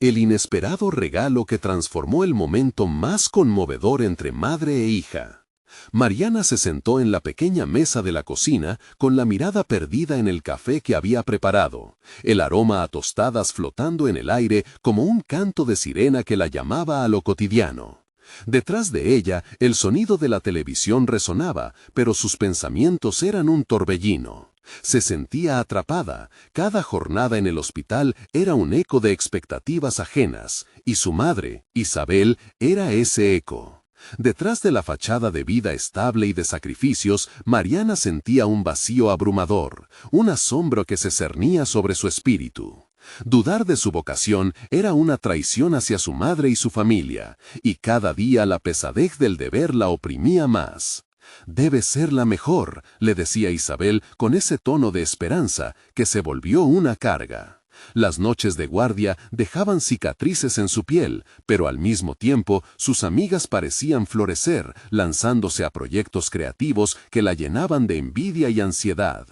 El inesperado regalo que transformó el momento más conmovedor entre madre e hija. Mariana se sentó en la pequeña mesa de la cocina con la mirada perdida en el café que había preparado, el aroma a tostadas flotando en el aire como un canto de sirena que la llamaba a lo cotidiano. Detrás de ella, el sonido de la televisión resonaba, pero sus pensamientos eran un torbellino. Se sentía atrapada, cada jornada en el hospital era un eco de expectativas ajenas, y su madre, Isabel, era ese eco. Detrás de la fachada de vida estable y de sacrificios, Mariana sentía un vacío abrumador, un asombro que se cernía sobre su espíritu. Dudar de su vocación era una traición hacia su madre y su familia, y cada día la pesadez del deber la oprimía más. «Debe ser la mejor», le decía Isabel con ese tono de esperanza que se volvió una carga. Las noches de guardia dejaban cicatrices en su piel, pero al mismo tiempo sus amigas parecían florecer, lanzándose a proyectos creativos que la llenaban de envidia y ansiedad.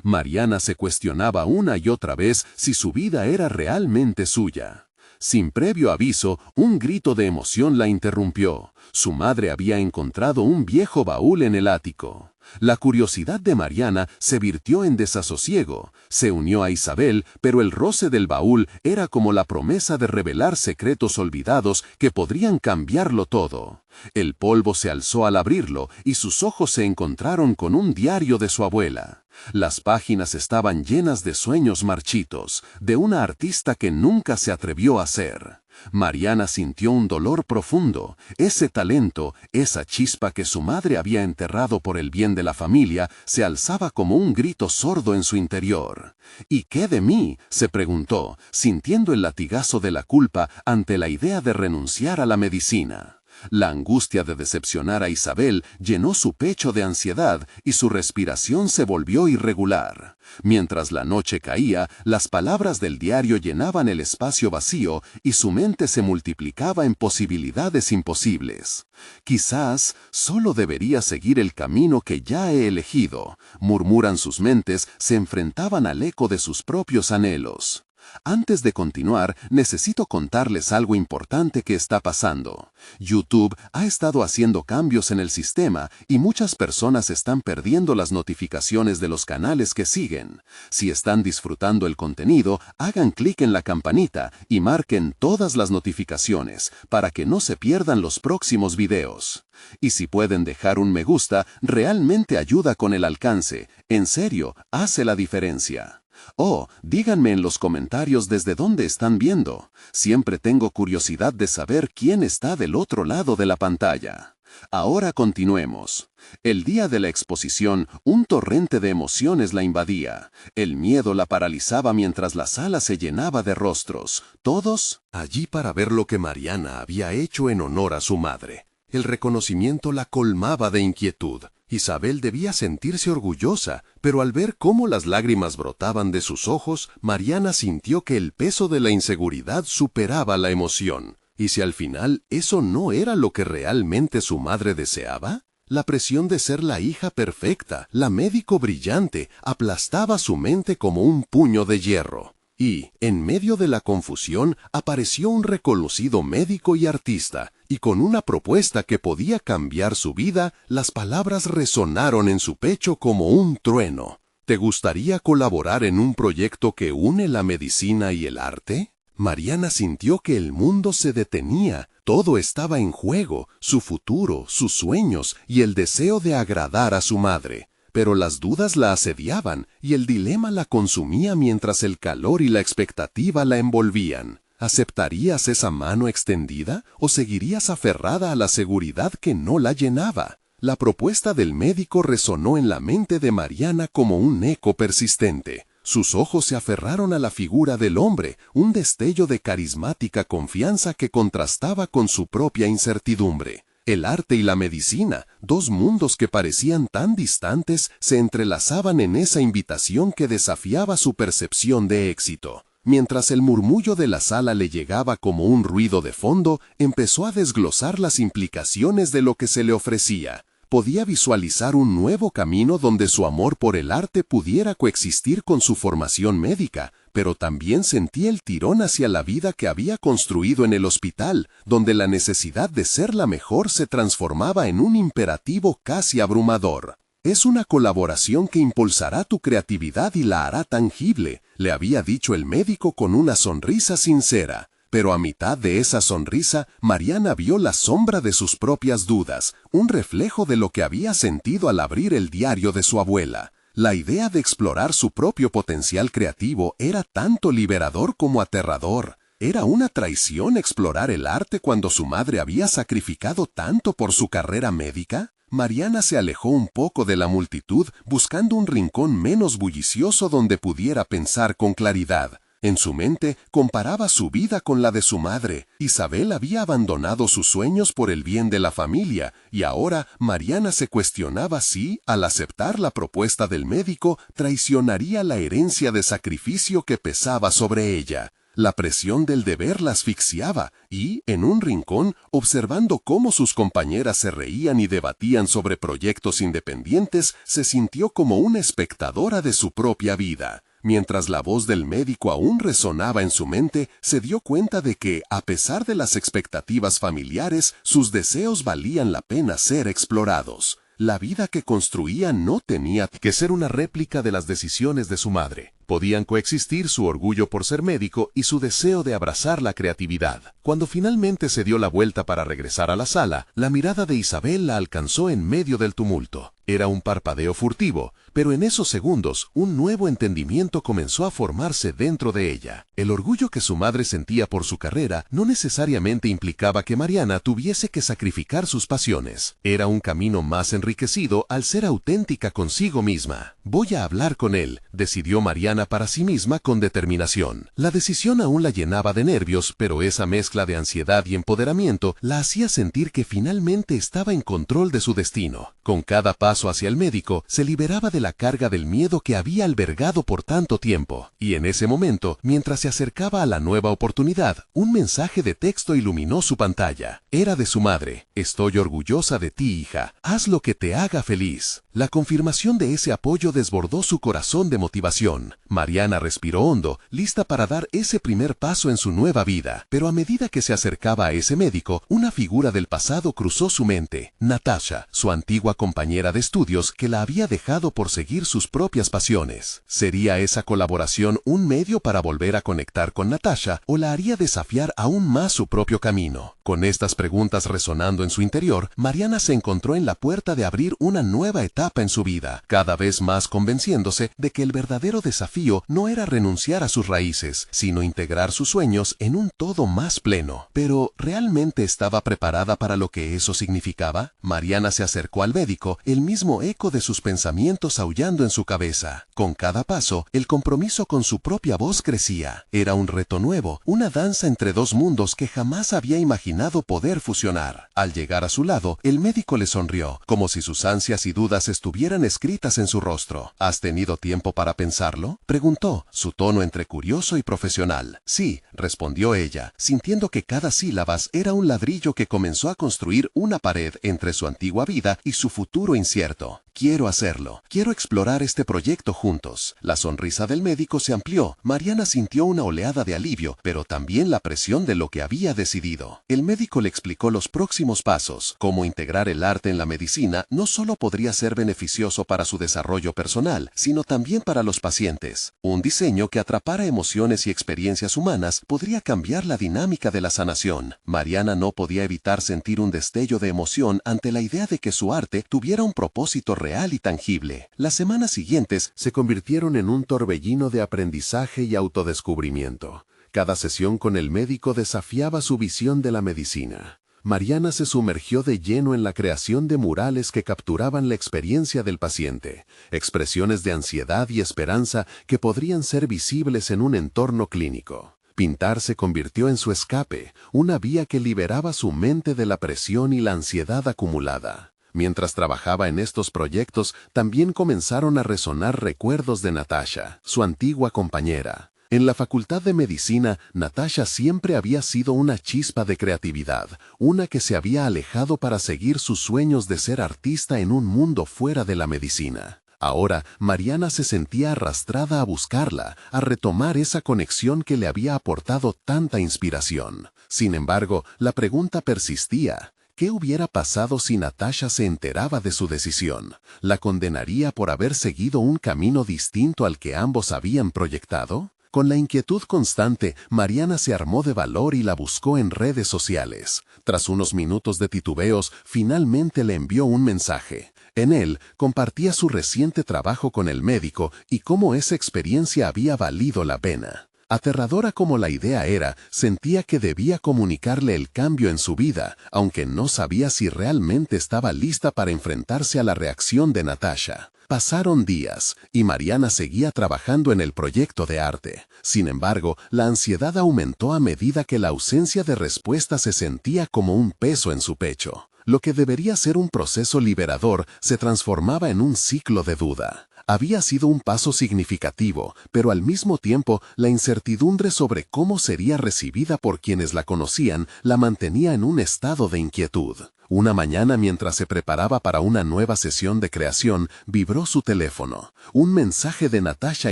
Mariana se cuestionaba una y otra vez si su vida era realmente suya. Sin previo aviso, un grito de emoción la interrumpió. Su madre había encontrado un viejo baúl en el ático. La curiosidad de Mariana se virtió en desasosiego. Se unió a Isabel, pero el roce del baúl era como la promesa de revelar secretos olvidados que podrían cambiarlo todo. El polvo se alzó al abrirlo y sus ojos se encontraron con un diario de su abuela. Las páginas estaban llenas de sueños marchitos, de una artista que nunca se atrevió a ser. Mariana sintió un dolor profundo. Ese talento, esa chispa que su madre había enterrado por el bien de la familia, se alzaba como un grito sordo en su interior. ¿Y qué de mí?, se preguntó, sintiendo el latigazo de la culpa ante la idea de renunciar a la medicina. La angustia de decepcionar a Isabel llenó su pecho de ansiedad y su respiración se volvió irregular. Mientras la noche caía, las palabras del diario llenaban el espacio vacío y su mente se multiplicaba en posibilidades imposibles. «Quizás solo debería seguir el camino que ya he elegido», murmuran sus mentes, se enfrentaban al eco de sus propios anhelos. Antes de continuar, necesito contarles algo importante que está pasando. YouTube ha estado haciendo cambios en el sistema y muchas personas están perdiendo las notificaciones de los canales que siguen. Si están disfrutando el contenido, hagan clic en la campanita y marquen todas las notificaciones para que no se pierdan los próximos videos. Y si pueden dejar un me gusta, realmente ayuda con el alcance. En serio, hace la diferencia. Oh, díganme en los comentarios desde dónde están viendo. Siempre tengo curiosidad de saber quién está del otro lado de la pantalla. Ahora continuemos. El día de la exposición, un torrente de emociones la invadía. El miedo la paralizaba mientras la sala se llenaba de rostros. Todos allí para ver lo que Mariana había hecho en honor a su madre. El reconocimiento la colmaba de inquietud. Isabel debía sentirse orgullosa, pero al ver cómo las lágrimas brotaban de sus ojos, Mariana sintió que el peso de la inseguridad superaba la emoción. ¿Y si al final eso no era lo que realmente su madre deseaba? La presión de ser la hija perfecta, la médico brillante, aplastaba su mente como un puño de hierro. Y, en medio de la confusión, apareció un reconocido médico y artista, y con una propuesta que podía cambiar su vida, las palabras resonaron en su pecho como un trueno. ¿Te gustaría colaborar en un proyecto que une la medicina y el arte? Mariana sintió que el mundo se detenía, todo estaba en juego, su futuro, sus sueños y el deseo de agradar a su madre. Pero las dudas la asediaban y el dilema la consumía mientras el calor y la expectativa la envolvían. ¿Aceptarías esa mano extendida o seguirías aferrada a la seguridad que no la llenaba? La propuesta del médico resonó en la mente de Mariana como un eco persistente. Sus ojos se aferraron a la figura del hombre, un destello de carismática confianza que contrastaba con su propia incertidumbre. El arte y la medicina, dos mundos que parecían tan distantes, se entrelazaban en esa invitación que desafiaba su percepción de éxito. Mientras el murmullo de la sala le llegaba como un ruido de fondo, empezó a desglosar las implicaciones de lo que se le ofrecía. podía visualizar un nuevo camino donde su amor por el arte pudiera coexistir con su formación médica, pero también sentía el tirón hacia la vida que había construido en el hospital, donde la necesidad de ser la mejor se transformaba en un imperativo casi abrumador. Es una colaboración que impulsará tu creatividad y la hará tangible, le había dicho el médico con una sonrisa sincera. Pero a mitad de esa sonrisa, Mariana vio la sombra de sus propias dudas, un reflejo de lo que había sentido al abrir el diario de su abuela. La idea de explorar su propio potencial creativo era tanto liberador como aterrador. ¿Era una traición explorar el arte cuando su madre había sacrificado tanto por su carrera médica? Mariana se alejó un poco de la multitud, buscando un rincón menos bullicioso donde pudiera pensar con claridad. En su mente comparaba su vida con la de su madre. Isabel había abandonado sus sueños por el bien de la familia, y ahora Mariana se cuestionaba si, al aceptar la propuesta del médico, traicionaría la herencia de sacrificio que pesaba sobre ella. La presión del deber la asfixiaba y, en un rincón, observando cómo sus compañeras se reían y debatían sobre proyectos independientes, se sintió como una espectadora de su propia vida. Mientras la voz del médico aún resonaba en su mente, se dio cuenta de que, a pesar de las expectativas familiares, sus deseos valían la pena ser explorados. La vida que construía no tenía que ser una réplica de las decisiones de su madre. Podían coexistir su orgullo por ser médico y su deseo de abrazar la creatividad. Cuando finalmente se dio la vuelta para regresar a la sala, la mirada de Isabel la alcanzó en medio del tumulto. Era un parpadeo furtivo, pero en esos segundos un nuevo entendimiento comenzó a formarse dentro de ella. El orgullo que su madre sentía por su carrera no necesariamente implicaba que Mariana tuviese que sacrificar sus pasiones. Era un camino más enriquecido al ser auténtica consigo misma. Voy a hablar con él, decidió Mariana para sí misma con determinación. La decisión aún la llenaba de nervios, pero esa mezcla de ansiedad y empoderamiento la hacía sentir que finalmente estaba en control de su destino. Con cada paso hacia el médico, se liberaba de la carga del miedo que había albergado por tanto tiempo. Y en ese momento, mientras se acercaba a la nueva oportunidad, un mensaje de texto iluminó su pantalla. Era de su madre. Estoy orgullosa de ti, hija. Haz lo que te haga feliz. La confirmación de ese apoyo desbordó su corazón de motivación. Mariana respiró hondo, lista para dar ese primer paso en su nueva vida. Pero a medida que se acercaba a ese médico, una figura del pasado cruzó su mente. Natasha, su antigua compañera de estudios que la había dejado por seguir sus propias pasiones. ¿Sería esa colaboración un medio para volver a conectar con Natasha o la haría desafiar aún más su propio camino? Con estas preguntas resonando en su interior, Mariana se encontró en la puerta de abrir una nueva etapa en su vida, cada vez más convenciéndose de que el verdadero desafío no era renunciar a sus raíces, sino integrar sus sueños en un todo más pleno. Pero, ¿realmente estaba preparada para lo que eso significaba? Mariana se acercó al médico, el mismo eco de sus pensamientos aullando en su cabeza. Con cada paso, el compromiso con su propia voz crecía. Era un reto nuevo, una danza entre dos mundos que jamás había imaginado poder fusionar. Al llegar a su lado, el médico le sonrió, como si sus ansias y dudas estuvieran escritas en su rostro. ¿Has tenido tiempo para pensarlo?, preguntó, su tono entre curioso y profesional. Sí, respondió ella, sintiendo que cada sílaba era un ladrillo que comenzó a construir una pared entre su antigua vida y su futuro incierto. Quiero hacerlo. Quiero explorar este proyecto juntos. La sonrisa del médico se amplió. Mariana sintió una oleada de alivio, pero también la presión de lo que había decidido. El médico le explicó los próximos pasos. Cómo integrar el arte en la medicina no solo podría ser beneficioso para su desarrollo personal, sino también para los pacientes. Un diseño que atrapara emociones y experiencias humanas podría cambiar la dinámica de la sanación. Mariana no podía evitar sentir un destello de emoción ante la idea de que su arte tuviera un propósito real y tangible. Las semanas siguientes se convirtieron en un torbellino de aprendizaje y autodescubrimiento. Cada sesión con el médico desafiaba su visión de la medicina. Mariana se sumergió de lleno en la creación de murales que capturaban la experiencia del paciente, expresiones de ansiedad y esperanza que podrían ser visibles en un entorno clínico. Pintar se convirtió en su escape, una vía que liberaba su mente de la presión y la ansiedad acumulada. Mientras trabajaba en estos proyectos, también comenzaron a resonar recuerdos de Natasha, su antigua compañera. En la Facultad de Medicina, Natasha siempre había sido una chispa de creatividad, una que se había alejado para seguir sus sueños de ser artista en un mundo fuera de la medicina. Ahora, Mariana se sentía arrastrada a buscarla, a retomar esa conexión que le había aportado tanta inspiración. Sin embargo, la pregunta persistía. ¿Qué hubiera pasado si Natasha se enteraba de su decisión? ¿La condenaría por haber seguido un camino distinto al que ambos habían proyectado? Con la inquietud constante, Mariana se armó de valor y la buscó en redes sociales. Tras unos minutos de titubeos, finalmente le envió un mensaje. En él, compartía su reciente trabajo con el médico y cómo esa experiencia había valido la pena. Aterradora como la idea era, sentía que debía comunicarle el cambio en su vida, aunque no sabía si realmente estaba lista para enfrentarse a la reacción de Natasha. Pasaron días, y Mariana seguía trabajando en el proyecto de arte. Sin embargo, la ansiedad aumentó a medida que la ausencia de respuesta se sentía como un peso en su pecho. Lo que debería ser un proceso liberador se transformaba en un ciclo de duda. Había sido un paso significativo, pero al mismo tiempo la incertidumbre sobre cómo sería recibida por quienes la conocían la mantenía en un estado de inquietud. Una mañana, mientras se preparaba para una nueva sesión de creación, vibró su teléfono. Un mensaje de Natasha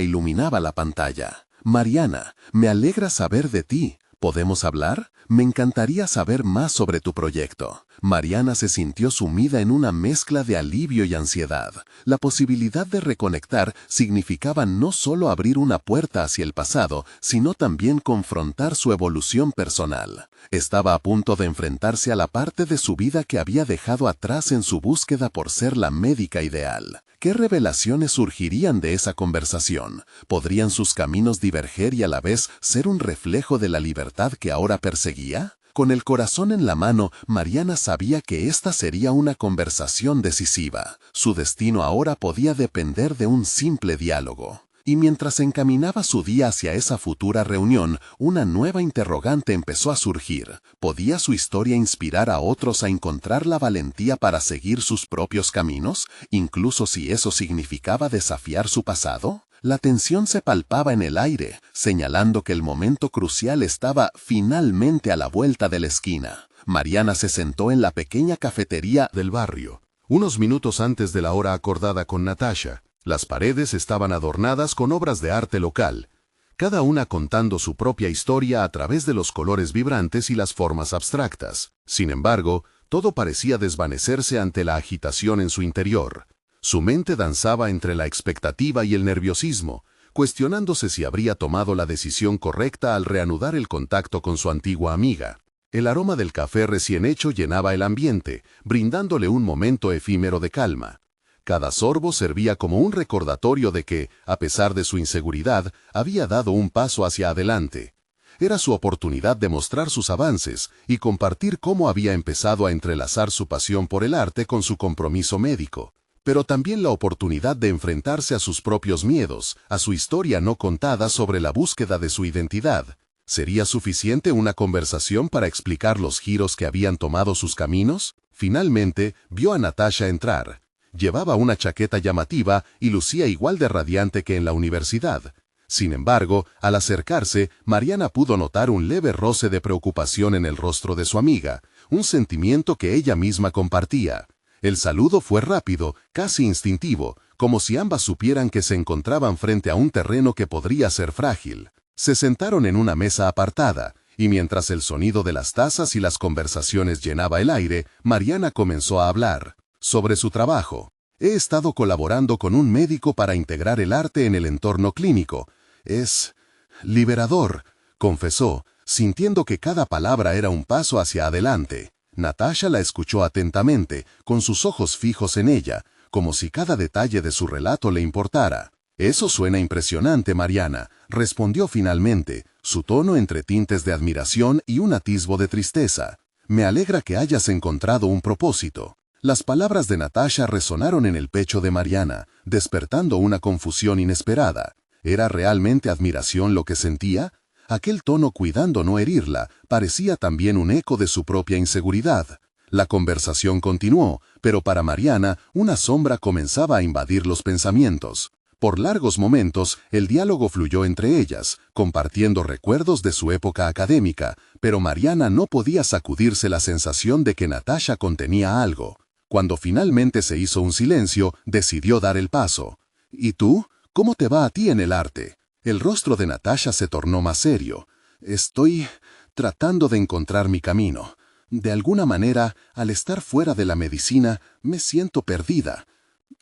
iluminaba la pantalla. «Mariana, me alegra saber de ti. ¿Podemos hablar? Me encantaría saber más sobre tu proyecto». Mariana se sintió sumida en una mezcla de alivio y ansiedad. La posibilidad de reconectar significaba no solo abrir una puerta hacia el pasado, sino también confrontar su evolución personal. Estaba a punto de enfrentarse a la parte de su vida que había dejado atrás en su búsqueda por ser la médica ideal. ¿Qué revelaciones surgirían de esa conversación? ¿Podrían sus caminos diverger y a la vez ser un reflejo de la libertad que ahora perseguía? Con el corazón en la mano, Mariana sabía que esta sería una conversación decisiva. Su destino ahora podía depender de un simple diálogo. Y mientras encaminaba su día hacia esa futura reunión, una nueva interrogante empezó a surgir. ¿Podía su historia inspirar a otros a encontrar la valentía para seguir sus propios caminos, incluso si eso significaba desafiar su pasado? La tensión se palpaba en el aire, señalando que el momento crucial estaba finalmente a la vuelta de la esquina. Mariana se sentó en la pequeña cafetería del barrio, unos minutos antes de la hora acordada con Natasha. Las paredes estaban adornadas con obras de arte local, cada una contando su propia historia a través de los colores vibrantes y las formas abstractas. Sin embargo, todo parecía desvanecerse ante la agitación en su interior. Su mente danzaba entre la expectativa y el nerviosismo, cuestionándose si habría tomado la decisión correcta al reanudar el contacto con su antigua amiga. El aroma del café recién hecho llenaba el ambiente, brindándole un momento efímero de calma. Cada sorbo servía como un recordatorio de que, a pesar de su inseguridad, había dado un paso hacia adelante. Era su oportunidad de mostrar sus avances y compartir cómo había empezado a entrelazar su pasión por el arte con su compromiso médico, pero también la oportunidad de enfrentarse a sus propios miedos, a su historia no contada sobre la búsqueda de su identidad. ¿Sería suficiente una conversación para explicar los giros que habían tomado sus caminos? Finalmente, vio a Natasha entrar. Llevaba una chaqueta llamativa y lucía igual de radiante que en la universidad. Sin embargo, al acercarse, Mariana pudo notar un leve roce de preocupación en el rostro de su amiga, un sentimiento que ella misma compartía. El saludo fue rápido, casi instintivo, como si ambas supieran que se encontraban frente a un terreno que podría ser frágil. Se sentaron en una mesa apartada, y mientras el sonido de las tazas y las conversaciones llenaba el aire, Mariana comenzó a hablar sobre su trabajo. He estado colaborando con un médico para integrar el arte en el entorno clínico. Es liberador, confesó, sintiendo que cada palabra era un paso hacia adelante. Natasha la escuchó atentamente, con sus ojos fijos en ella, como si cada detalle de su relato le importara. Eso suena impresionante, Mariana, respondió finalmente, su tono entre tintes de admiración y un atisbo de tristeza. Me alegra que hayas encontrado un propósito. Las palabras de Natasha resonaron en el pecho de Mariana, despertando una confusión inesperada. ¿Era realmente admiración lo que sentía? Aquel tono, cuidando no herirla, parecía también un eco de su propia inseguridad. La conversación continuó, pero para Mariana una sombra comenzaba a invadir los pensamientos. Por largos momentos, el diálogo fluyó entre ellas, compartiendo recuerdos de su época académica, pero Mariana no podía sacudirse la sensación de que Natasha contenía algo. Cuando finalmente se hizo un silencio, decidió dar el paso. ¿Y tú? ¿Cómo te va a ti en el arte? El rostro de Natasha se tornó más serio. Estoy tratando de encontrar mi camino. De alguna manera, al estar fuera de la medicina, me siento perdida.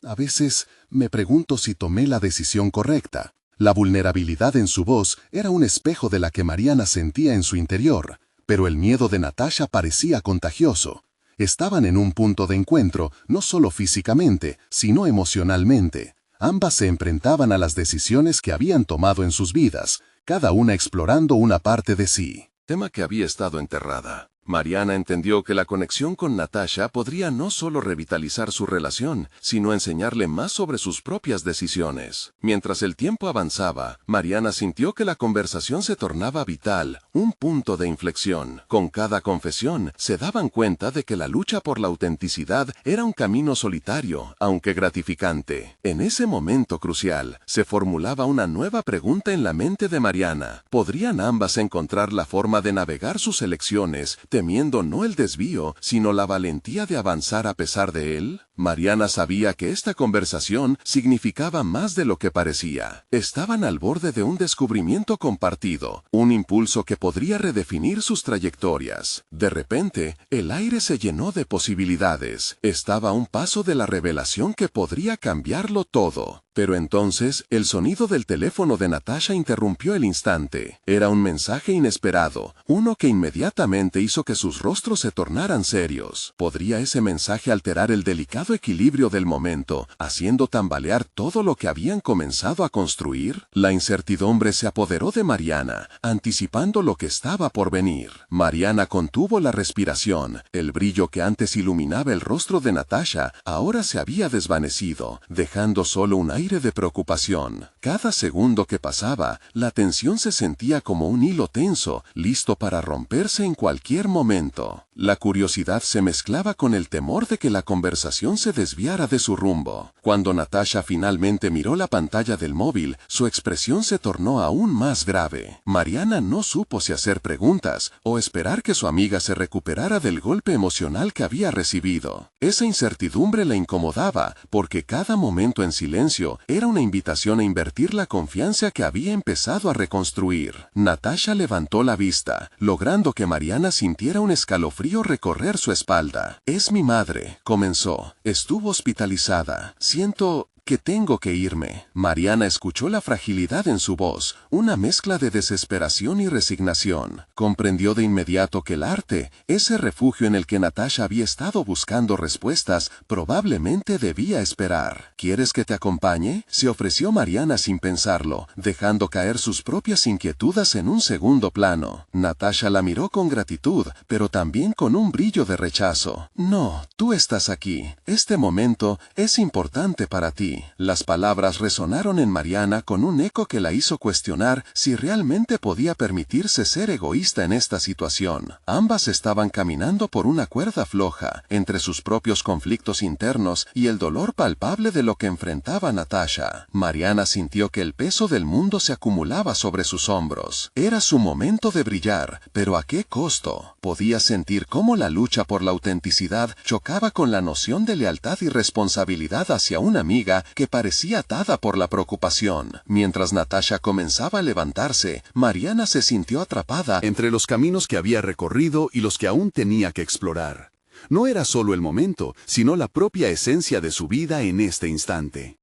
A veces me pregunto si tomé la decisión correcta. La vulnerabilidad en su voz era un espejo de la que Mariana sentía en su interior, pero el miedo de Natasha parecía contagioso. Estaban en un punto de encuentro, no solo físicamente, sino emocionalmente. Ambas se enfrentaban a las decisiones que habían tomado en sus vidas, cada una explorando una parte de sí. Tema que había estado enterrada. Mariana entendió que la conexión con Natasha podría no solo revitalizar su relación, sino enseñarle más sobre sus propias decisiones. Mientras el tiempo avanzaba, Mariana sintió que la conversación se tornaba vital, un punto de inflexión. Con cada confesión, se daban cuenta de que la lucha por la autenticidad era un camino solitario, aunque gratificante. En ese momento crucial, se formulaba una nueva pregunta en la mente de Mariana. ¿Podrían ambas encontrar la forma de navegar sus elecciones, temiendo no el desvío, sino la valentía de avanzar a pesar de él? Mariana sabía que esta conversación significaba más de lo que parecía. Estaban al borde de un descubrimiento compartido, un impulso que podría redefinir sus trayectorias. De repente, el aire se llenó de posibilidades. Estaba a un paso de la revelación que podría cambiarlo todo. Pero entonces, el sonido del teléfono de Natasha interrumpió el instante. Era un mensaje inesperado, uno que inmediatamente hizo que sus rostros se tornaran serios. ¿Podría ese mensaje alterar el delicado equilibrio del momento, haciendo tambalear todo lo que habían comenzado a construir? La incertidumbre se apoderó de Mariana, anticipando lo que estaba por venir. Mariana contuvo la respiración. El brillo que antes iluminaba el rostro de Natasha ahora se había desvanecido, dejando solo un aire de preocupación. Cada segundo que pasaba, la tensión se sentía como un hilo tenso, listo para romperse en cualquier momento. La curiosidad se mezclaba con el temor de que la conversación se desviara de su rumbo. Cuando Natasha finalmente miró la pantalla del móvil, su expresión se tornó aún más grave. Mariana no supo si hacer preguntas o esperar que su amiga se recuperara del golpe emocional que había recibido. Esa incertidumbre la incomodaba, porque cada momento en silencio era una invitación a invertir la confianza que había empezado a reconstruir. Natasha levantó la vista, logrando que Mariana sintiera un escalofrío recorrer su espalda. «Es mi madre», comenzó. «Estuvo hospitalizada. Siento que tengo que irme». Mariana escuchó la fragilidad en su voz, una mezcla de desesperación y resignación. Comprendió de inmediato que el arte, ese refugio en el que Natasha había estado buscando respuestas, probablemente debía esperar. «¿Quieres que te acompañe?», se ofreció Mariana sin pensarlo, dejando caer sus propias inquietudes en un segundo plano. Natasha la miró con gratitud, pero también con un brillo de rechazo. «No, tú estás aquí. Este momento es importante para ti». Las palabras resonaron en Mariana con un eco que la hizo cuestionar si realmente podía permitirse ser egoísta en esta situación. Ambas estaban caminando por una cuerda floja, entre sus propios conflictos internos y el dolor palpable de lo que enfrentaba Natasha. Mariana sintió que el peso del mundo se acumulaba sobre sus hombros. Era su momento de brillar, pero ¿a qué costo? Podía sentir cómo la lucha por la autenticidad chocaba con la noción de lealtad y responsabilidad hacia una amiga que parecía atada por la preocupación. Mientras Natasha comenzaba a levantarse, Mariana se sintió atrapada entre los caminos que había recorrido y los que aún tenía que explorar. No era solo el momento, sino la propia esencia de su vida en este instante.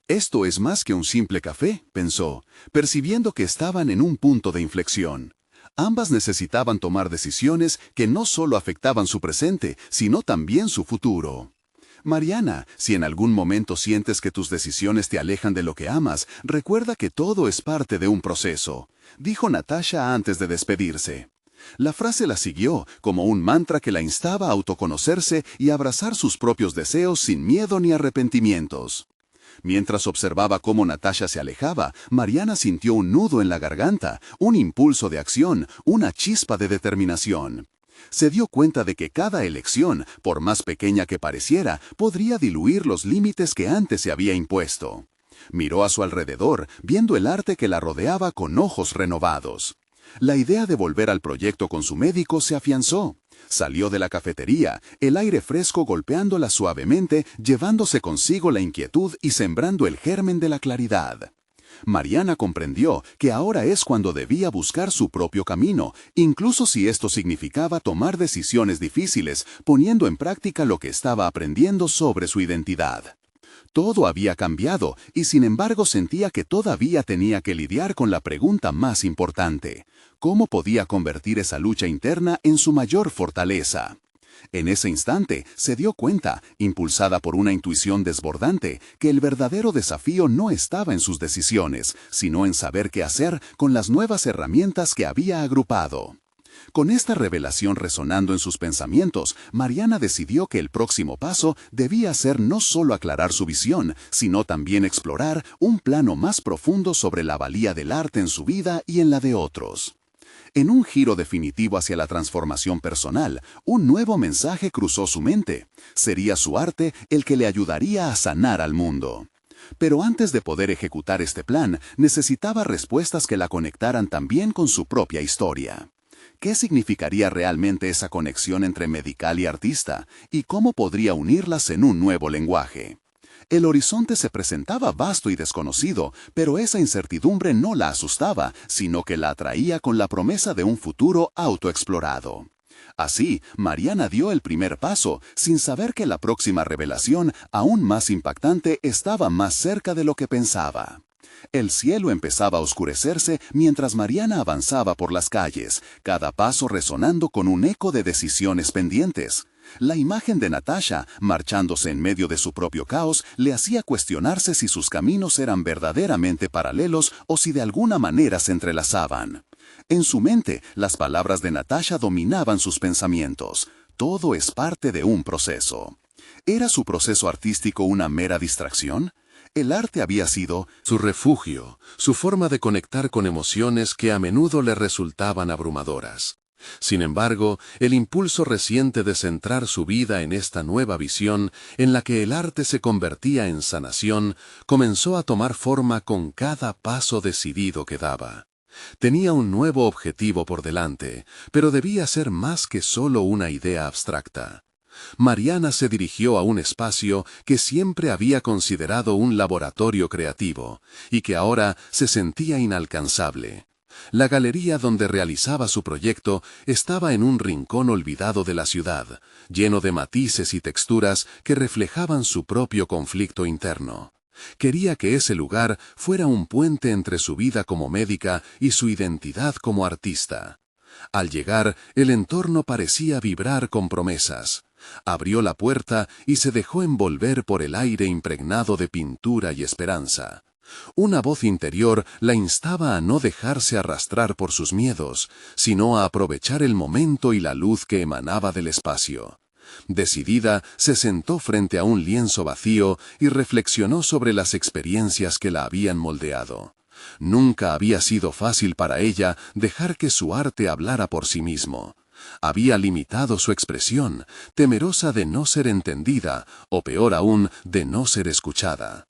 Esto es más que un simple café, pensó, percibiendo que estaban en un punto de inflexión. Ambas necesitaban tomar decisiones que no solo afectaban su presente, sino también su futuro. Mariana, si en algún momento sientes que tus decisiones te alejan de lo que amas, recuerda que todo es parte de un proceso, dijo Natasha antes de despedirse. La frase la siguió como un mantra que la instaba a autoconocerse y abrazar sus propios deseos sin miedo ni arrepentimientos. Mientras observaba cómo Natasha se alejaba, Mariana sintió un nudo en la garganta, un impulso de acción, una chispa de determinación. Se dio cuenta de que cada elección, por más pequeña que pareciera, podría diluir los límites que antes se había impuesto. Miró a su alrededor, viendo el arte que la rodeaba con ojos renovados. La idea de volver al proyecto con su médico se afianzó. Salió de la cafetería, el aire fresco golpeándola suavemente, llevándose consigo la inquietud y sembrando el germen de la claridad. Mariana comprendió que ahora es cuando debía buscar su propio camino, incluso si esto significaba tomar decisiones difíciles, poniendo en práctica lo que estaba aprendiendo sobre su identidad. Todo había cambiado y sin embargo sentía que todavía tenía que lidiar con la pregunta más importante: ¿cómo podía convertir esa lucha interna en su mayor fortaleza? En ese instante se dio cuenta, impulsada por una intuición desbordante, que el verdadero desafío no estaba en sus decisiones, sino en saber qué hacer con las nuevas herramientas que había agrupado. Con esta revelación resonando en sus pensamientos, Mariana decidió que el próximo paso debía ser no solo aclarar su visión, sino también explorar un plano más profundo sobre la valía del arte en su vida y en la de otros. En un giro definitivo hacia la transformación personal, un nuevo mensaje cruzó su mente. Sería su arte el que le ayudaría a sanar al mundo. Pero antes de poder ejecutar este plan, necesitaba respuestas que la conectaran también con su propia historia. ¿Qué significaría realmente esa conexión entre medical y artista? ¿Y cómo podría unirlas en un nuevo lenguaje? El horizonte se presentaba vasto y desconocido, pero esa incertidumbre no la asustaba, sino que la atraía con la promesa de un futuro autoexplorado. Así, Mariana dio el primer paso, sin saber que la próxima revelación, aún más impactante, estaba más cerca de lo que pensaba. El cielo empezaba a oscurecerse mientras Mariana avanzaba por las calles, cada paso resonando con un eco de decisiones pendientes. La imagen de Natasha, marchándose en medio de su propio caos, le hacía cuestionarse si sus caminos eran verdaderamente paralelos o si de alguna manera se entrelazaban. En su mente, las palabras de Natasha dominaban sus pensamientos. Todo es parte de un proceso. ¿Era su proceso artístico una mera distracción? El arte había sido su refugio, su forma de conectar con emociones que a menudo le resultaban abrumadoras. Sin embargo, el impulso reciente de centrar su vida en esta nueva visión, en la que el arte se convertía en sanación, comenzó a tomar forma con cada paso decidido que daba. Tenía un nuevo objetivo por delante, pero debía ser más que solo una idea abstracta. Mariana se dirigió a un espacio que siempre había considerado un laboratorio creativo, y que ahora se sentía inalcanzable. La galería donde realizaba su proyecto estaba en un rincón olvidado de la ciudad, lleno de matices y texturas que reflejaban su propio conflicto interno. Quería que ese lugar fuera un puente entre su vida como médica y su identidad como artista. Al llegar, el entorno parecía vibrar con promesas. Abrió la puerta y se dejó envolver por el aire impregnado de pintura y esperanza. Una voz interior la instaba a no dejarse arrastrar por sus miedos, sino a aprovechar el momento y la luz que emanaba del espacio. Decidida, se sentó frente a un lienzo vacío y reflexionó sobre las experiencias que la habían moldeado. Nunca había sido fácil para ella dejar que su arte hablara por sí mismo. Había limitado su expresión, temerosa de no ser entendida, o peor aún, de no ser escuchada.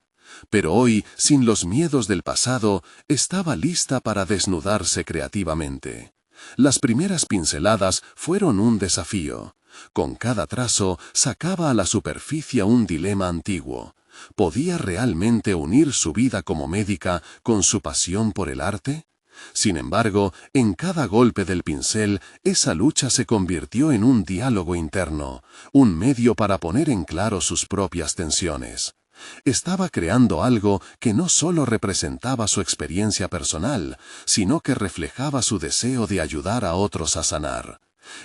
Pero hoy, sin los miedos del pasado, estaba lista para desnudarse creativamente. Las primeras pinceladas fueron un desafío. Con cada trazo sacaba a la superficie un dilema antiguo. ¿Podía realmente unir su vida como médica con su pasión por el arte? Sin embargo, en cada golpe del pincel, esa lucha se convirtió en un diálogo interno, un medio para poner en claro sus propias tensiones. Estaba creando algo que no solo representaba su experiencia personal, sino que reflejaba su deseo de ayudar a otros a sanar.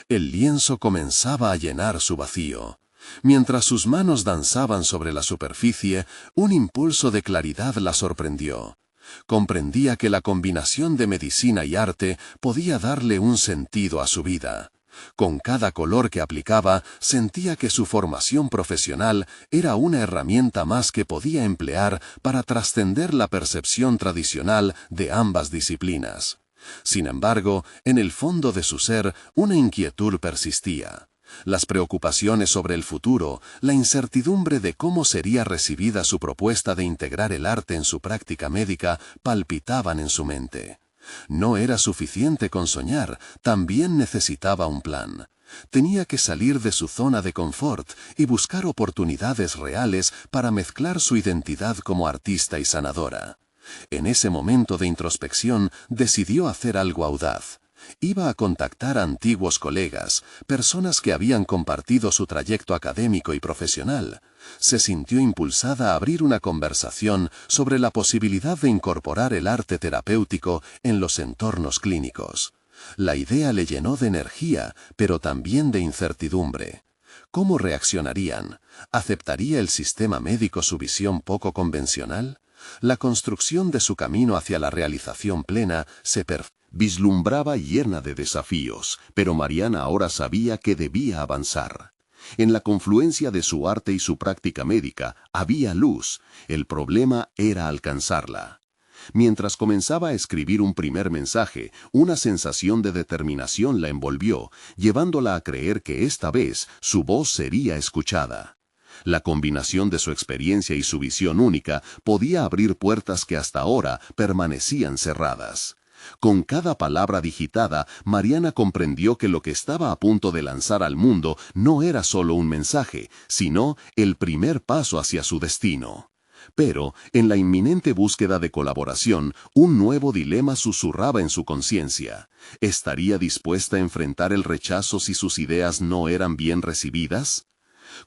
El lienzo comenzaba a llenar su vacío. Mientras sus manos danzaban sobre la superficie, un impulso de claridad la sorprendió. Comprendía que la combinación de medicina y arte podía darle un sentido a su vida. Con cada color que aplicaba, sentía que su formación profesional era una herramienta más que podía emplear para trascender la percepción tradicional de ambas disciplinas. Sin embargo, en el fondo de su ser, una inquietud persistía. Las preocupaciones sobre el futuro, la incertidumbre de cómo sería recibida su propuesta de integrar el arte en su práctica médica palpitaban en su mente. No era suficiente con soñar, también necesitaba un plan. Tenía que salir de su zona de confort y buscar oportunidades reales para mezclar su identidad como artista y sanadora. En ese momento de introspección decidió hacer algo audaz. Iba a contactar a antiguos colegas, personas que habían compartido su trayecto académico y profesional. Se sintió impulsada a abrir una conversación sobre la posibilidad de incorporar el arte terapéutico en los entornos clínicos. La idea le llenó de energía, pero también de incertidumbre. ¿Cómo reaccionarían? ¿Aceptaría el sistema médico su visión poco convencional? La construcción de su camino hacia la realización plena se vislumbraba llena de desafíos, pero Mariana ahora sabía que debía avanzar. En la confluencia de su arte y su práctica médica había luz, el problema era alcanzarla. Mientras comenzaba a escribir un primer mensaje, una sensación de determinación la envolvió, llevándola a creer que esta vez su voz sería escuchada. La combinación de su experiencia y su visión única podía abrir puertas que hasta ahora permanecían cerradas. Con cada palabra digitada, Mariana comprendió que lo que estaba a punto de lanzar al mundo no era solo un mensaje, sino el primer paso hacia su destino. Pero, en la inminente búsqueda de colaboración, un nuevo dilema susurraba en su conciencia. ¿Estaría dispuesta a enfrentar el rechazo si sus ideas no eran bien recibidas?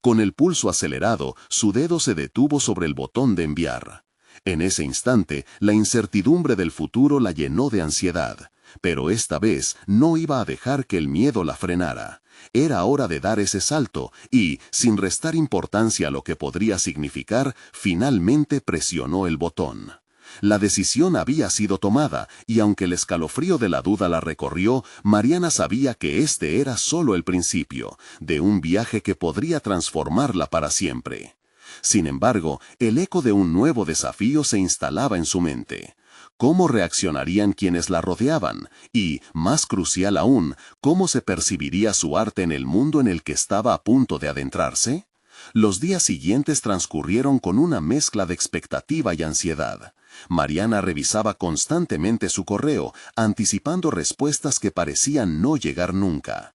Con el pulso acelerado, su dedo se detuvo sobre el botón de enviar. En ese instante, la incertidumbre del futuro la llenó de ansiedad. Pero esta vez no iba a dejar que el miedo la frenara. Era hora de dar ese salto y, sin restar importancia a lo que podría significar, finalmente presionó el botón. La decisión había sido tomada, y aunque el escalofrío de la duda la recorrió, Mariana sabía que este era solo el principio, de un viaje que podría transformarla para siempre. Sin embargo, el eco de un nuevo desafío se instalaba en su mente. ¿Cómo reaccionarían quienes la rodeaban? Y, más crucial aún, ¿cómo se percibiría su arte en el mundo en el que estaba a punto de adentrarse? Los días siguientes transcurrieron con una mezcla de expectativa y ansiedad. Mariana revisaba constantemente su correo, anticipando respuestas que parecían no llegar nunca.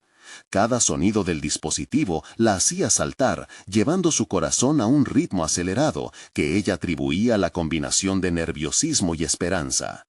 Cada sonido del dispositivo la hacía saltar, llevando su corazón a un ritmo acelerado que ella atribuía a la combinación de nerviosismo y esperanza.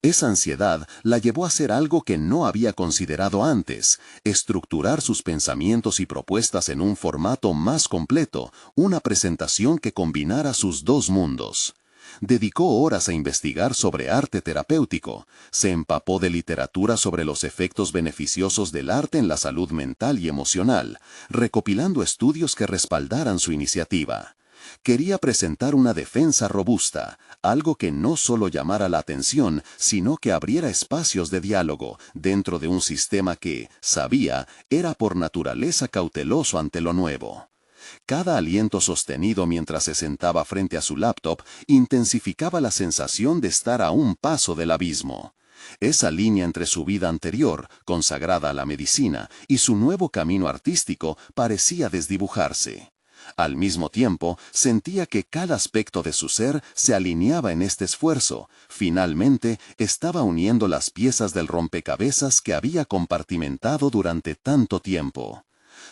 Esa ansiedad la llevó a hacer algo que no había considerado antes: estructurar sus pensamientos y propuestas en un formato más completo, una presentación que combinara sus dos mundos. Dedicó horas a investigar sobre arte terapéutico, se empapó de literatura sobre los efectos beneficiosos del arte en la salud mental y emocional, recopilando estudios que respaldaran su iniciativa. Quería presentar una defensa robusta, algo que no solo llamara la atención, sino que abriera espacios de diálogo dentro de un sistema que, sabía, era por naturaleza cauteloso ante lo nuevo. Cada aliento sostenido mientras se sentaba frente a su laptop intensificaba la sensación de estar a un paso del abismo. Esa línea entre su vida anterior, consagrada a la medicina, y su nuevo camino artístico parecía desdibujarse. Al mismo tiempo, sentía que cada aspecto de su ser se alineaba en este esfuerzo. Finalmente, estaba uniendo las piezas del rompecabezas que había compartimentado durante tanto tiempo.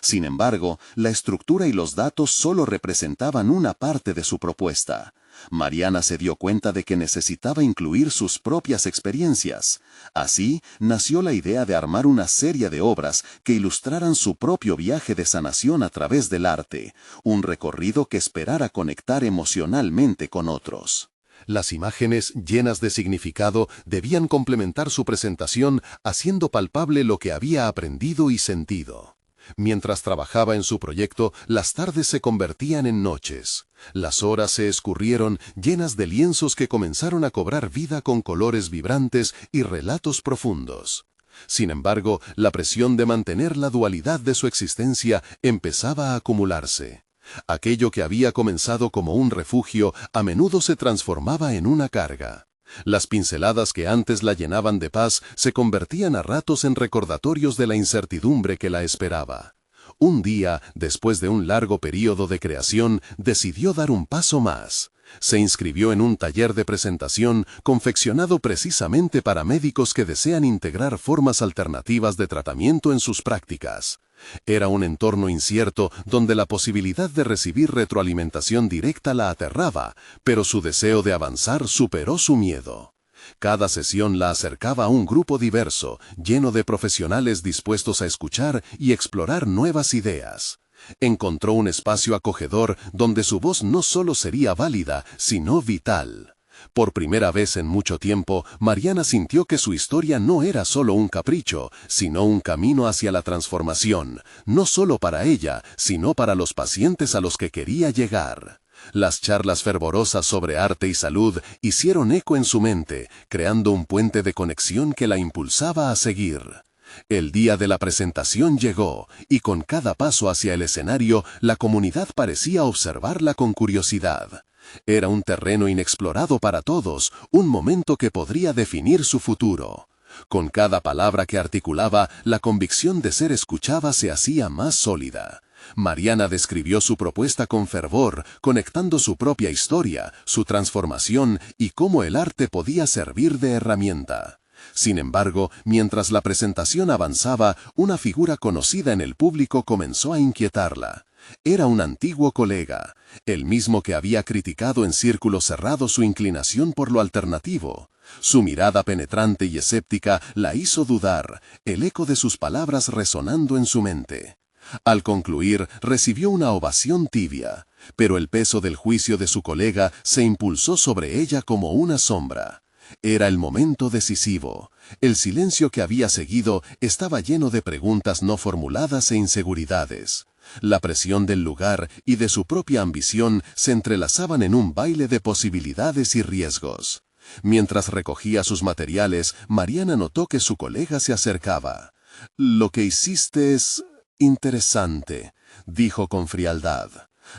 Sin embargo, la estructura y los datos solo representaban una parte de su propuesta. Mariana se dio cuenta de que necesitaba incluir sus propias experiencias. Así, nació la idea de armar una serie de obras que ilustraran su propio viaje de sanación a través del arte, un recorrido que esperara conectar emocionalmente con otros. Las imágenes, llenas de significado, debían complementar su presentación, haciendo palpable lo que había aprendido y sentido. Mientras trabajaba en su proyecto, las tardes se convertían en noches. Las horas se escurrieron llenas de lienzos que comenzaron a cobrar vida con colores vibrantes y relatos profundos. Sin embargo, la presión de mantener la dualidad de su existencia empezaba a acumularse. Aquello que había comenzado como un refugio a menudo se transformaba en una carga. Las pinceladas que antes la llenaban de paz se convertían a ratos en recordatorios de la incertidumbre que la esperaba. Un día, después de un largo período de creación, decidió dar un paso más. Se inscribió en un taller de presentación confeccionado precisamente para médicos que desean integrar formas alternativas de tratamiento en sus prácticas. Era un entorno incierto donde la posibilidad de recibir retroalimentación directa la aterraba, pero su deseo de avanzar superó su miedo. Cada sesión la acercaba a un grupo diverso, lleno de profesionales dispuestos a escuchar y explorar nuevas ideas. Encontró un espacio acogedor donde su voz no solo sería válida, sino vital. Por primera vez en mucho tiempo, Mariana sintió que su historia no era solo un capricho, sino un camino hacia la transformación, no solo para ella, sino para los pacientes a los que quería llegar. Las charlas fervorosas sobre arte y salud hicieron eco en su mente, creando un puente de conexión que la impulsaba a seguir. El día de la presentación llegó, y con cada paso hacia el escenario, la comunidad parecía observarla con curiosidad. Era un terreno inexplorado para todos, un momento que podría definir su futuro. Con cada palabra que articulaba, la convicción de ser escuchada se hacía más sólida. Mariana describió su propuesta con fervor, conectando su propia historia, su transformación y cómo el arte podía servir de herramienta. Sin embargo, mientras la presentación avanzaba, una figura conocida en el público comenzó a inquietarla. Era un antiguo colega, el mismo que había criticado en círculos cerrados su inclinación por lo alternativo. Su mirada penetrante y escéptica la hizo dudar, el eco de sus palabras resonando en su mente. Al concluir, recibió una ovación tibia, pero el peso del juicio de su colega se impulsó sobre ella como una sombra. Era el momento decisivo. El silencio que había seguido estaba lleno de preguntas no formuladas e inseguridades. La presión del lugar y de su propia ambición se entrelazaban en un baile de posibilidades y riesgos. Mientras recogía sus materiales, Mariana notó que su colega se acercaba. «Lo que hiciste es interesante», dijo con frialdad.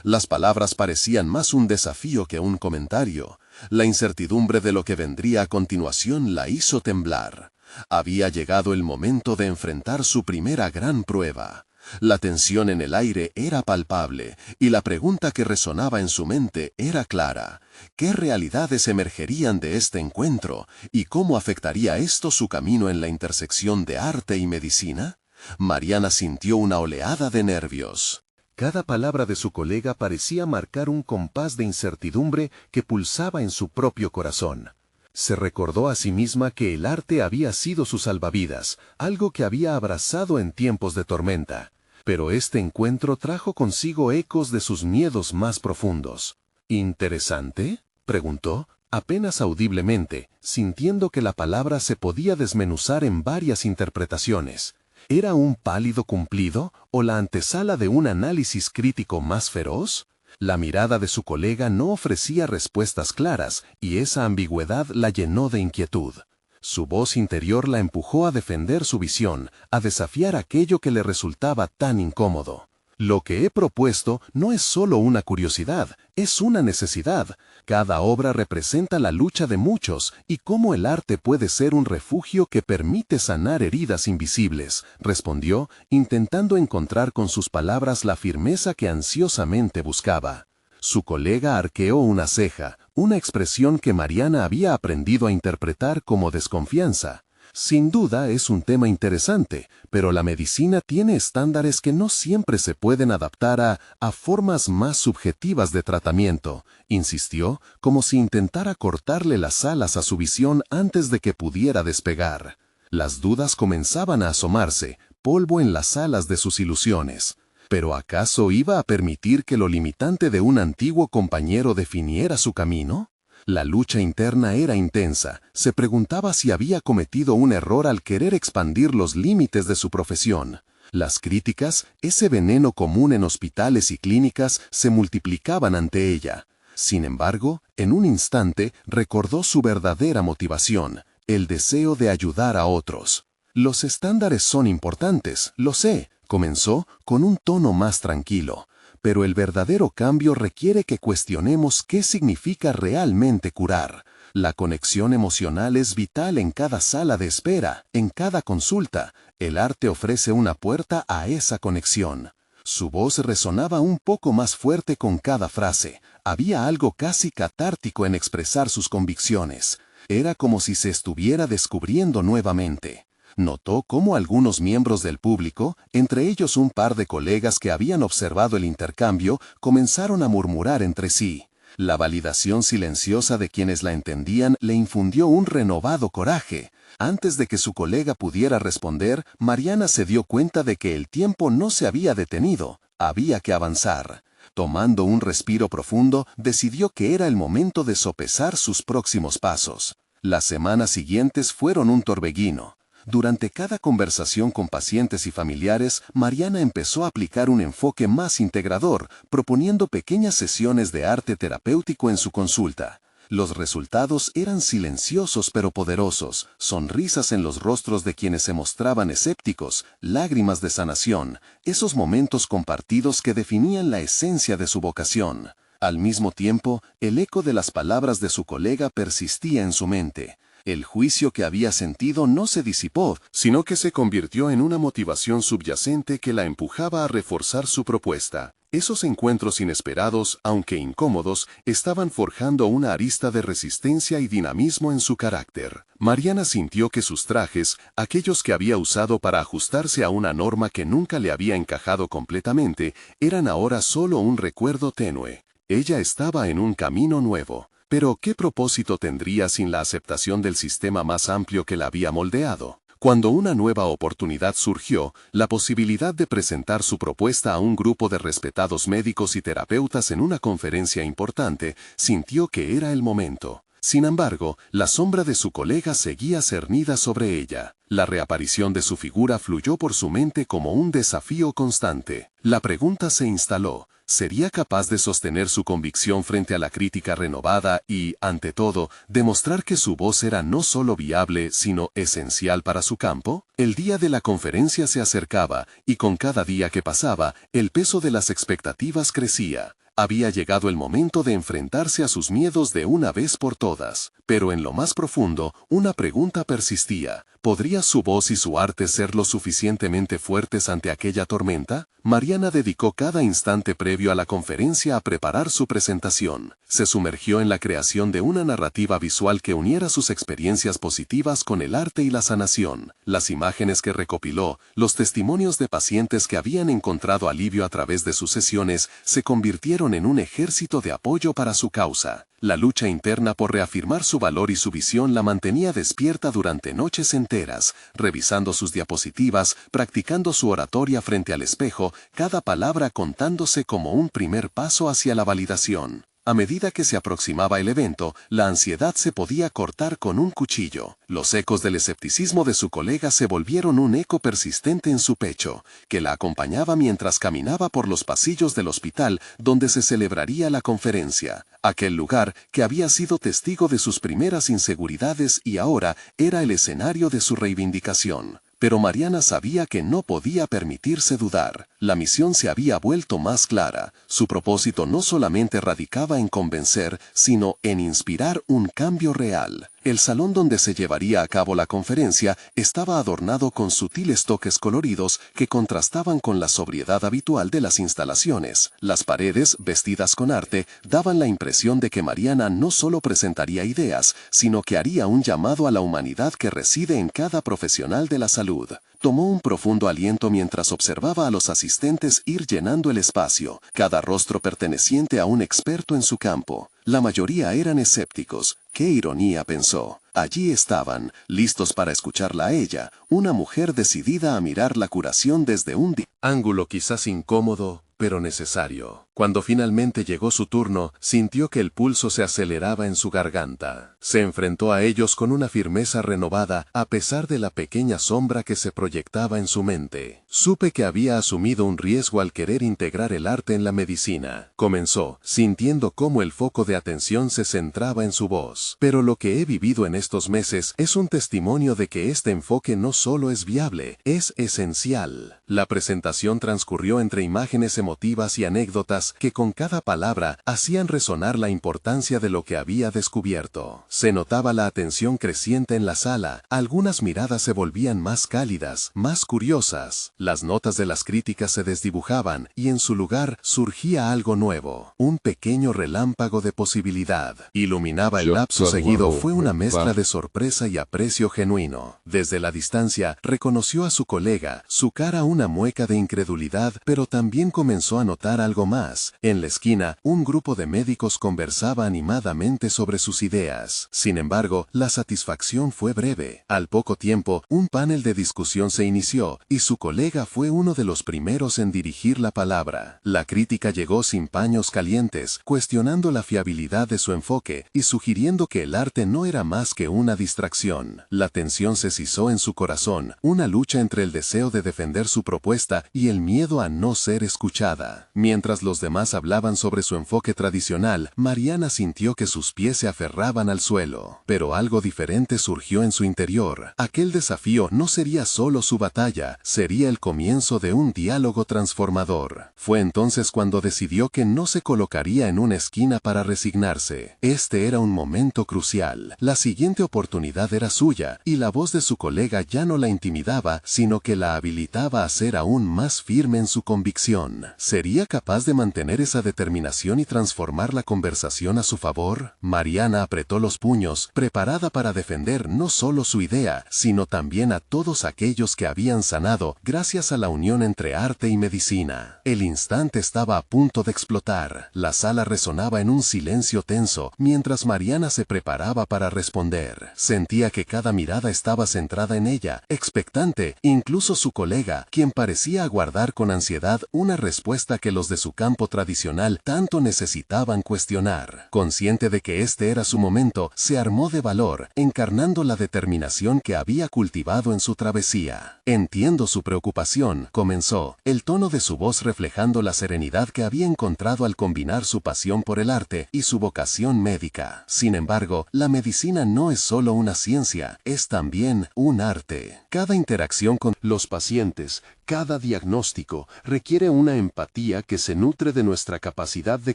Las palabras parecían más un desafío que un comentario. La incertidumbre de lo que vendría a continuación la hizo temblar. Había llegado el momento de enfrentar su primera gran prueba. La tensión en el aire era palpable, y la pregunta que resonaba en su mente era clara. ¿Qué realidades emergerían de este encuentro, y cómo afectaría esto su camino en la intersección de arte y medicina? Mariana sintió una oleada de nervios. Cada palabra de su colega parecía marcar un compás de incertidumbre que pulsaba en su propio corazón. Se recordó a sí misma que el arte había sido su salvavidas, algo que había abrazado en tiempos de tormenta. Pero este encuentro trajo consigo ecos de sus miedos más profundos. ¿Interesante?, preguntó, apenas audiblemente, sintiendo que la palabra se podía desmenuzar en varias interpretaciones. ¿Era un pálido cumplido o la antesala de un análisis crítico más feroz? La mirada de su colega no ofrecía respuestas claras, y esa ambigüedad la llenó de inquietud. Su voz interior la empujó a defender su visión, a desafiar aquello que le resultaba tan incómodo. Lo que he propuesto no es solo una curiosidad, es una necesidad. Cada obra representa la lucha de muchos y cómo el arte puede ser un refugio que permite sanar heridas invisibles, respondió, intentando encontrar con sus palabras la firmeza que ansiosamente buscaba. Su colega arqueó una ceja, una expresión que Mariana había aprendido a interpretar como desconfianza. Sin duda es un tema interesante, pero la medicina tiene estándares que no siempre se pueden adaptar a formas más subjetivas de tratamiento, insistió, como si intentara cortarle las alas a su visión antes de que pudiera despegar. Las dudas comenzaban a asomarse, polvo en las alas de sus ilusiones. ¿Pero acaso iba a permitir que lo limitante de un antiguo compañero definiera su camino? La lucha interna era intensa. Se preguntaba si había cometido un error al querer expandir los límites de su profesión. Las críticas, ese veneno común en hospitales y clínicas, se multiplicaban ante ella. Sin embargo, en un instante recordó su verdadera motivación, el deseo de ayudar a otros. Los estándares son importantes, lo sé, comenzó con un tono más tranquilo. Pero el verdadero cambio requiere que cuestionemos qué significa realmente curar. La conexión emocional es vital en cada sala de espera, en cada consulta. El arte ofrece una puerta a esa conexión. Su voz resonaba un poco más fuerte con cada frase. Había algo casi catártico en expresar sus convicciones. Era como si se estuviera descubriendo nuevamente. Notó cómo algunos miembros del público, entre ellos un par de colegas que habían observado el intercambio, comenzaron a murmurar entre sí. La validación silenciosa de quienes la entendían le infundió un renovado coraje. Antes de que su colega pudiera responder, Mariana se dio cuenta de que el tiempo no se había detenido, había que avanzar. Tomando un respiro profundo, decidió que era el momento de sopesar sus próximos pasos. Las semanas siguientes fueron un torbellino. Durante cada conversación con pacientes y familiares, Mariana empezó a aplicar un enfoque más integrador, proponiendo pequeñas sesiones de arte terapéutico en su consulta. Los resultados eran silenciosos pero poderosos, sonrisas en los rostros de quienes se mostraban escépticos, lágrimas de sanación, esos momentos compartidos que definían la esencia de su vocación. Al mismo tiempo, el eco de las palabras de su colega persistía en su mente. El juicio que había sentido no se disipó, sino que se convirtió en una motivación subyacente que la empujaba a reforzar su propuesta. Esos encuentros inesperados, aunque incómodos, estaban forjando una arista de resistencia y dinamismo en su carácter. Mariana sintió que sus trajes, aquellos que había usado para ajustarse a una norma que nunca le había encajado completamente, eran ahora solo un recuerdo tenue. Ella estaba en un camino nuevo. Pero, ¿qué propósito tendría sin la aceptación del sistema más amplio que la había moldeado? Cuando una nueva oportunidad surgió, la posibilidad de presentar su propuesta a un grupo de respetados médicos y terapeutas en una conferencia importante, sintió que era el momento. Sin embargo, la sombra de su colega seguía cernida sobre ella. La reaparición de su figura fluyó por su mente como un desafío constante. La pregunta se instaló. ¿Sería capaz de sostener su convicción frente a la crítica renovada y, ante todo, demostrar que su voz era no solo viable, sino esencial para su campo? El día de la conferencia se acercaba, y con cada día que pasaba, el peso de las expectativas crecía. Había llegado el momento de enfrentarse a sus miedos de una vez por todas. Pero en lo más profundo, una pregunta persistía. ¿Podría su voz y su arte ser lo suficientemente fuertes ante aquella tormenta? Mariana dedicó cada instante previo a la conferencia a preparar su presentación. Se sumergió en la creación de una narrativa visual que uniera sus experiencias positivas con el arte y la sanación. Las imágenes que recopiló, los testimonios de pacientes que habían encontrado alivio a través de sus sesiones, se convirtieron en un ejército de apoyo para su causa. La lucha interna por reafirmar su valor y su visión la mantenía despierta durante noches enteras, revisando sus diapositivas, practicando su oratoria frente al espejo, cada palabra contándose como un primer paso hacia la validación. A medida que se aproximaba el evento, la ansiedad se podía cortar con un cuchillo. Los ecos del escepticismo de su colega se volvieron un eco persistente en su pecho, que la acompañaba mientras caminaba por los pasillos del hospital donde se celebraría la conferencia. Aquel lugar que había sido testigo de sus primeras inseguridades y ahora era el escenario de su reivindicación. Pero Mariana sabía que no podía permitirse dudar. La misión se había vuelto más clara. Su propósito no solamente radicaba en convencer, sino en inspirar un cambio real. El salón donde se llevaría a cabo la conferencia estaba adornado con sutiles toques coloridos que contrastaban con la sobriedad habitual de las instalaciones. Las paredes, vestidas con arte, daban la impresión de que Mariana no solo presentaría ideas, sino que haría un llamado a la humanidad que reside en cada profesional de la salud. Tomó un profundo aliento mientras observaba a los asistentes ir llenando el espacio, cada rostro perteneciente a un experto en su campo. La mayoría eran escépticos. ¡Qué ironía!, pensó. Allí estaban, listos para escucharla a ella, una mujer decidida a mirar la curación desde un ángulo quizás incómodo, pero necesario. Cuando finalmente llegó su turno, sintió que el pulso se aceleraba en su garganta. Se enfrentó a ellos con una firmeza renovada, a pesar de la pequeña sombra que se proyectaba en su mente. Supe que había asumido un riesgo al querer integrar el arte en la medicina. Comenzó, sintiendo cómo el foco de atención se centraba en su voz. Pero lo que he vivido en estos meses es un testimonio de que este enfoque no solo es viable, es esencial. La presentación transcurrió entre imágenes emotivas y anécdotas palabras que con cada palabra hacían resonar la importancia de lo que había descubierto. Se notaba la atención creciente en la sala, algunas miradas se volvían más cálidas, más curiosas, las notas de las críticas se desdibujaban y en su lugar surgía algo nuevo, un pequeño relámpago de posibilidad. Iluminaba el lapso seguido, fue una mezcla de sorpresa y aprecio genuino. Desde la distancia, reconoció a su colega, su cara una mueca de incredulidad, pero también comenzó a notar algo más. En la esquina, un grupo de médicos conversaba animadamente sobre sus ideas. Sin embargo, la satisfacción fue breve. Al poco tiempo, un panel de discusión se inició, y su colega fue uno de los primeros en dirigir la palabra. La crítica llegó sin paños calientes, cuestionando la fiabilidad de su enfoque y sugiriendo que el arte no era más que una distracción. La tensión se cizó en su corazón, una lucha entre el deseo de defender su propuesta y el miedo a no ser escuchada. Mientras los demás hablaban sobre su enfoque tradicional, Mariana sintió que sus pies se aferraban al suelo. Pero algo diferente surgió en su interior. Aquel desafío no sería solo su batalla, sería el comienzo de un diálogo transformador. Fue entonces cuando decidió que no se colocaría en una esquina para resignarse. Este era un momento crucial. La siguiente oportunidad era suya, y la voz de su colega ya no la intimidaba, sino que la habilitaba a ser aún más firme en su convicción. ¿Sería capaz de mantener esa determinación y transformar la conversación a su favor? Mariana apretó los puños, preparada para defender no solo su idea, sino también a todos aquellos que habían sanado gracias a la unión entre arte y medicina. El instante estaba a punto de explotar. La sala resonaba en un silencio tenso, mientras Mariana se preparaba para responder. Sentía que cada mirada estaba centrada en ella, expectante, incluso su colega, quien parecía aguardar con ansiedad una respuesta que los de su campo tradicional tanto necesitaban cuestionar. Consciente de que este era su momento, se armó de valor, encarnando la determinación que había cultivado en su travesía. Entiendo su preocupación, comenzó, el tono de su voz reflejando la serenidad que había encontrado al combinar su pasión por el arte y su vocación médica. Sin embargo, la medicina no es solo una ciencia, es también un arte. Cada interacción con los pacientes, cada diagnóstico, requiere una empatía que se nutre de nuestra capacidad de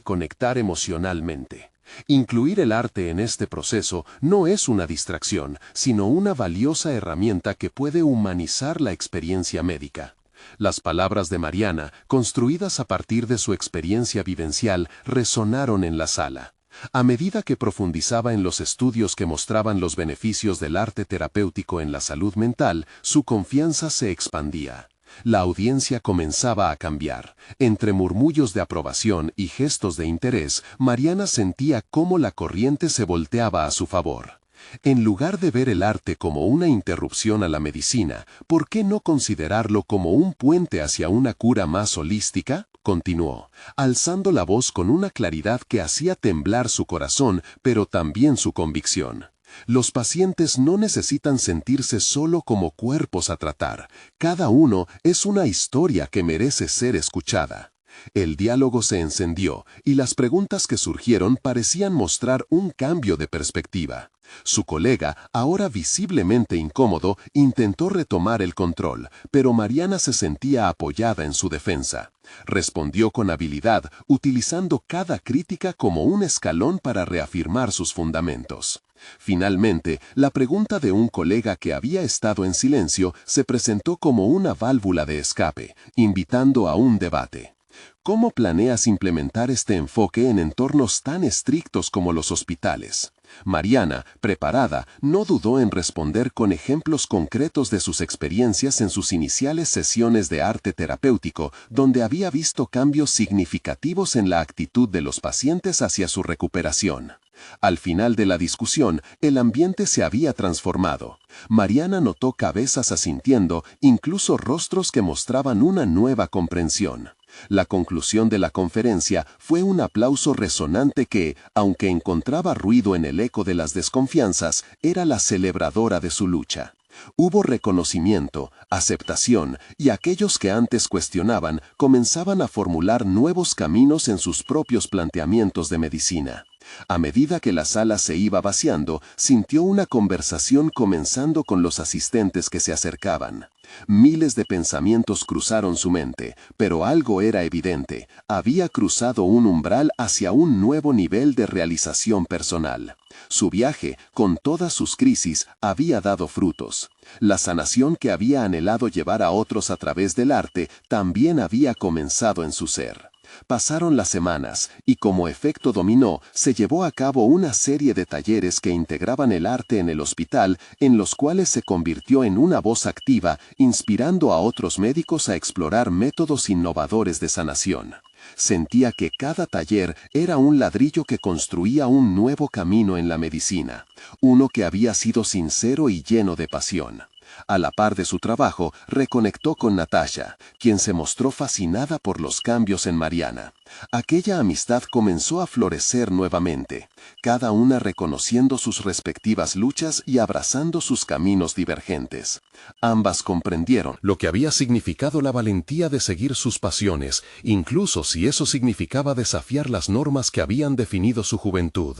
conectar emocionalmente. Incluir el arte en este proceso no es una distracción, sino una valiosa herramienta que puede humanizar la experiencia médica. Las palabras de Mariana, construidas a partir de su experiencia vivencial, resonaron en la sala. A medida que profundizaba en los estudios que mostraban los beneficios del arte terapéutico en la salud mental, su confianza se expandía. La audiencia comenzaba a cambiar. Entre murmullos de aprobación y gestos de interés, Mariana sentía cómo la corriente se volteaba a su favor. En lugar de ver el arte como una interrupción a la medicina, ¿por qué no considerarlo como un puente hacia una cura más holística? Continuó, alzando la voz con una claridad que hacía temblar su corazón, pero también su convicción. Los pacientes no necesitan sentirse solo como cuerpos a tratar. Cada uno es una historia que merece ser escuchada. El diálogo se encendió, y las preguntas que surgieron parecían mostrar un cambio de perspectiva. Su colega, ahora visiblemente incómodo, intentó retomar el control, pero Mariana se sentía apoyada en su defensa. Respondió con habilidad, utilizando cada crítica como un escalón para reafirmar sus fundamentos. Finalmente, la pregunta de un colega que había estado en silencio se presentó como una válvula de escape, invitando a un debate. ¿Cómo planeas implementar este enfoque en entornos tan estrictos como los hospitales? Mariana, preparada, no dudó en responder con ejemplos concretos de sus experiencias en sus iniciales sesiones de arte terapéutico, donde había visto cambios significativos en la actitud de los pacientes hacia su recuperación. Al final de la discusión, el ambiente se había transformado. Mariana notó cabezas asintiendo, incluso rostros que mostraban una nueva comprensión. La conclusión de la conferencia fue un aplauso resonante que, aunque encontraba ruido en el eco de las desconfianzas, era la celebradora de su lucha. Hubo reconocimiento, aceptación, y aquellos que antes cuestionaban comenzaban a formular nuevos caminos en sus propios planteamientos de medicina. A medida que la sala se iba vaciando, sintió una conversación comenzando con los asistentes que se acercaban. Miles de pensamientos cruzaron su mente, pero algo era evidente: había cruzado un umbral hacia un nuevo nivel de realización personal. Su viaje, con todas sus crisis, había dado frutos. La sanación que había anhelado llevar a otros a través del arte también había comenzado en su ser. Pasaron las semanas, y como efecto dominó, se llevó a cabo una serie de talleres que integraban el arte en el hospital, en los cuales se convirtió en una voz activa, inspirando a otros médicos a explorar métodos innovadores de sanación. Sentía que cada taller era un ladrillo que construía un nuevo camino en la medicina, uno que había sido sincero y lleno de pasión. A la par de su trabajo, reconectó con Natasha, quien se mostró fascinada por los cambios en Mariana. Aquella amistad comenzó a florecer nuevamente, cada una reconociendo sus respectivas luchas y abrazando sus caminos divergentes. Ambas comprendieron lo que había significado la valentía de seguir sus pasiones, incluso si eso significaba desafiar las normas que habían definido su juventud.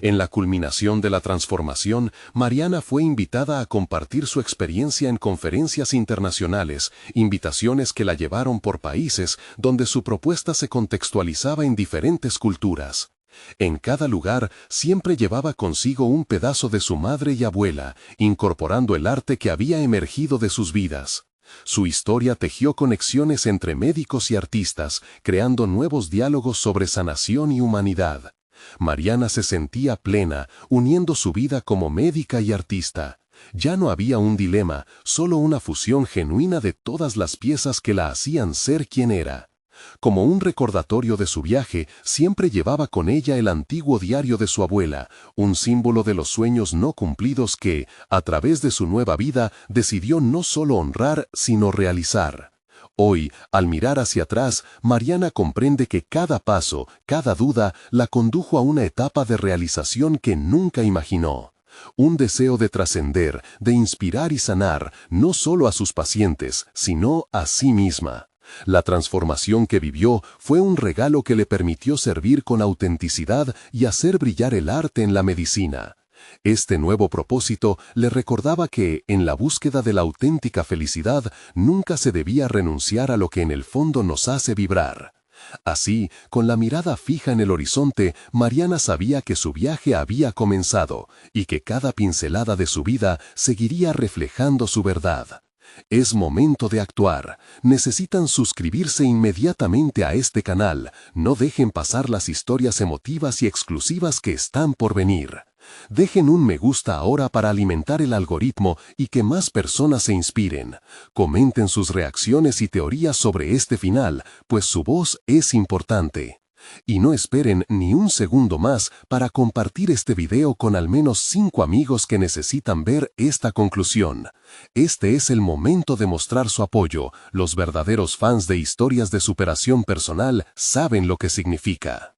En la culminación de la transformación, Mariana fue invitada a compartir su experiencia en conferencias internacionales, invitaciones que la llevaron por países donde su propuesta se contextualizaba en diferentes culturas. En cada lugar siempre llevaba consigo un pedazo de su madre y abuela, incorporando el arte que había emergido de sus vidas. Su historia tejió conexiones entre médicos y artistas, creando nuevos diálogos sobre sanación y humanidad. Mariana se sentía plena, uniendo su vida como médica y artista. Ya no había un dilema, solo una fusión genuina de todas las piezas que la hacían ser quien era. Como un recordatorio de su viaje, siempre llevaba con ella el antiguo diario de su abuela, un símbolo de los sueños no cumplidos que, a través de su nueva vida, decidió no solo honrar, sino realizar. Hoy, al mirar hacia atrás, Mariana comprende que cada paso, cada duda, la condujo a una etapa de realización que nunca imaginó. Un deseo de trascender, de inspirar y sanar, no solo a sus pacientes, sino a sí misma. La transformación que vivió fue un regalo que le permitió servir con autenticidad y hacer brillar el arte en la medicina. Este nuevo propósito le recordaba que, en la búsqueda de la auténtica felicidad, nunca se debía renunciar a lo que en el fondo nos hace vibrar. Así, con la mirada fija en el horizonte, Mariana sabía que su viaje había comenzado y que cada pincelada de su vida seguiría reflejando su verdad. Es momento de actuar. Necesitan suscribirse inmediatamente a este canal. No dejen pasar las historias emotivas y exclusivas que están por venir. Dejen un me gusta ahora para alimentar el algoritmo y que más personas se inspiren. Comenten sus reacciones y teorías sobre este final, pues su voz es importante. Y no esperen ni un segundo más para compartir este video con al menos 5 amigos que necesitan ver esta conclusión. Este es el momento de mostrar su apoyo. Los verdaderos fans de historias de superación personal saben lo que significa.